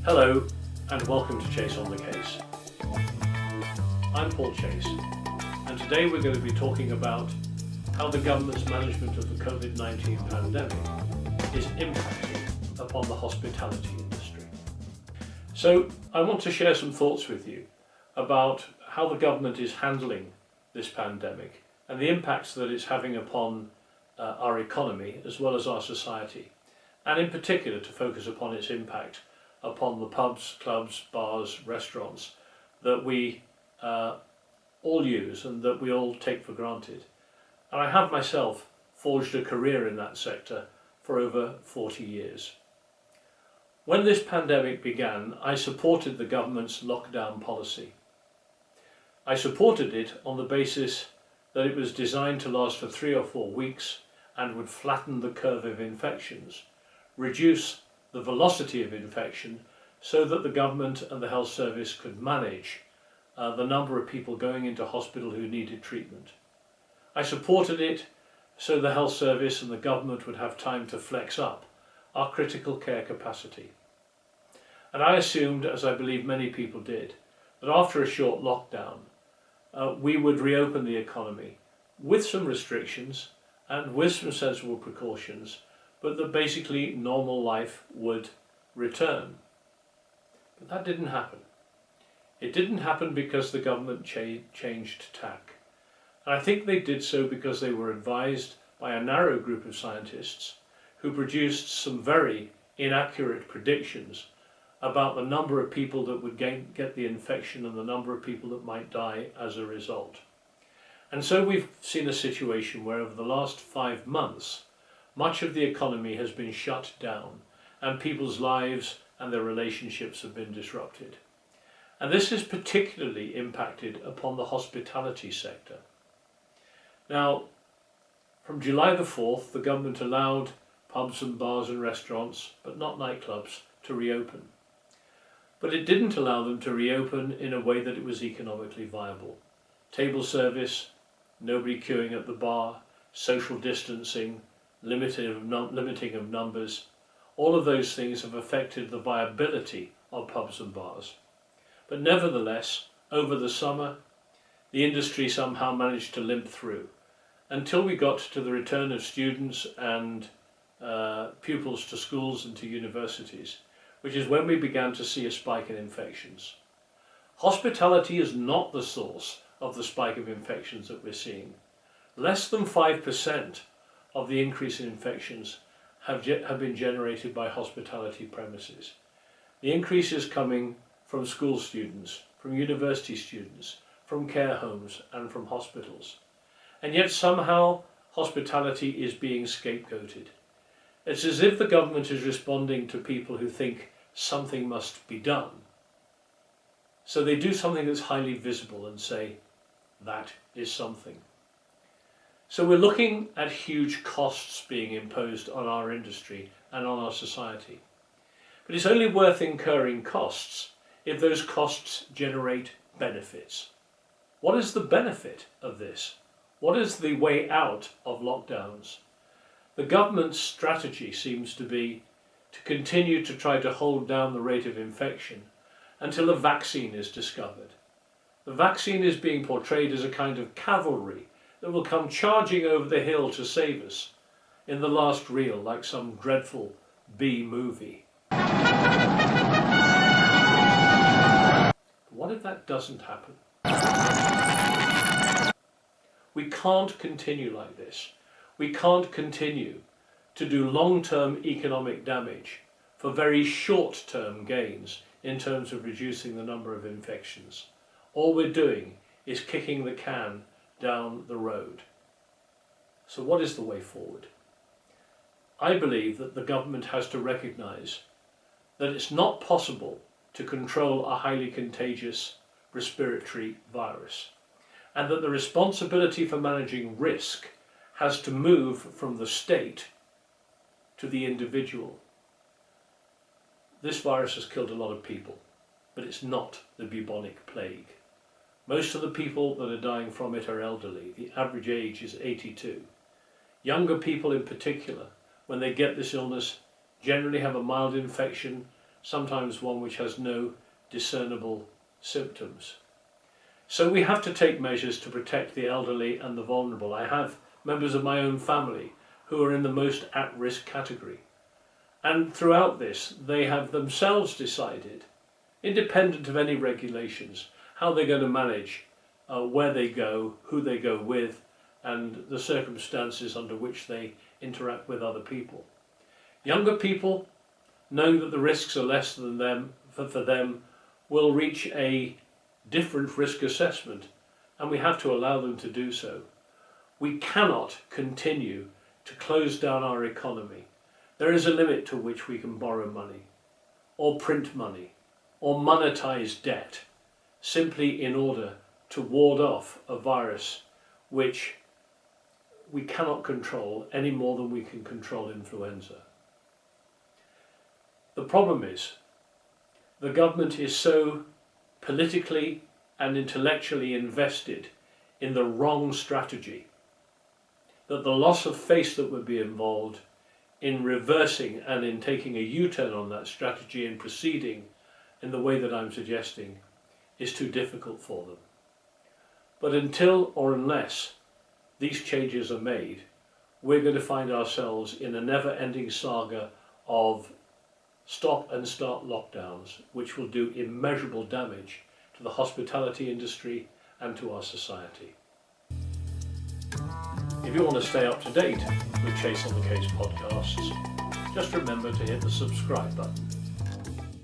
Hello and welcome to Chase on the Case. I'm Paul Chase and today we're going to be talking about how the government's management of the Covid-19 pandemic is impacting upon the hospitality industry. So I want to share some thoughts with you about how the government is handling this pandemic and the impacts that it's having upon our economy as well as our society, and in particular to focus upon its impact upon the pubs, clubs, bars, restaurants that we all use and that we all take for granted. And I have myself forged a career in that sector for over 40 years. When this pandemic began, I supported the government's lockdown policy. I supported it on the basis that it was designed to last for 3 or 4 weeks and would flatten the curve of infections, reduce the velocity of infection so that the government and the health service could manage the number of people going into hospital who needed treatment. I supported it so the health service and the government would have time to flex up our critical care capacity. And I assumed, as I believe many people did, that after a short lockdown we would reopen the economy with some restrictions and with some sensible precautions, but that basically normal life would return. But that didn't happen. It didn't happen because the government changed tack. And I think they did so because they were advised by a narrow group of scientists who produced some very inaccurate predictions about the number of people that would get the infection and the number of people that might die as a result. And so we've seen a situation where over the last 5 months much of the economy has been shut down and people's lives and their relationships have been disrupted. And this has particularly impacted upon the hospitality sector. Now, from July the 4th, the government allowed pubs and bars and restaurants, but not nightclubs, to reopen. But it didn't allow them to reopen in a way that it was economically viable. Table service, nobody queuing at the bar, social distancing, limiting of numbers, all of those things have affected the viability of pubs and bars. But nevertheless, over the summer, the industry somehow managed to limp through until we got to the return of students and pupils to schools and to universities, which is when we began to see a spike in infections. Hospitality is not the source of the spike of infections that we're seeing. Less than 5% of the increase in infections have been generated by hospitality premises. The increase is coming from school students, from university students, from care homes and from hospitals. And yet somehow hospitality is being scapegoated. It's as if the government is responding to people who think something must be done. So they do something that's highly visible and say, that is something. So we're looking at huge costs being imposed on our industry and on our society. But it's only worth incurring costs if those costs generate benefits. What is the benefit of this? What is the way out of lockdowns? The government's strategy seems to be to continue to try to hold down the rate of infection until a vaccine is discovered. The vaccine is being portrayed as a kind of cavalry that will come charging over the hill to save us in the last reel, like some dreadful B movie. What if that doesn't happen? We can't continue like this. We can't continue to do long-term economic damage for very short-term gains in terms of reducing the number of infections. All we're doing is kicking the can down the road. So what is the way forward? I believe that the government has to recognise that it's not possible to control a highly contagious respiratory virus, and that the responsibility for managing risk has to move from the state to the individual. This virus has killed a lot of people, but it's not the bubonic plague. Most of the people that are dying from it are elderly. The average age is 82. Younger people in particular, when they get this illness, generally have a mild infection sometimes one which has no discernible symptoms. So we have to take measures to protect the elderly and the vulnerable. I have members of my own family who are in the most at-risk category. And throughout this, they have themselves decided, independent of any regulations, how they're going to manage where they go, who they go with, and the circumstances under which they interact with other people. Younger people, knowing that the risks are less than them, for them, will reach a different risk assessment, and we have to allow them to do so. We cannot continue to close down our economy. There is a limit to which we can borrow money, or print money, or monetize debt, simply in order to ward off a virus which we cannot control any more than we can control influenza. The problem is, the government is so politically and intellectually invested in the wrong strategy that the loss of face that would be involved in reversing and in taking a U-turn on that strategy and proceeding in the way that I'm suggesting is too difficult for them. But until or unless these changes are made, we're going to find ourselves in a never-ending saga of stop and start lockdowns, which will do immeasurable damage to the hospitality industry and to our society. If you want to stay up to date with Chase on the Case podcasts, just remember to hit the subscribe button.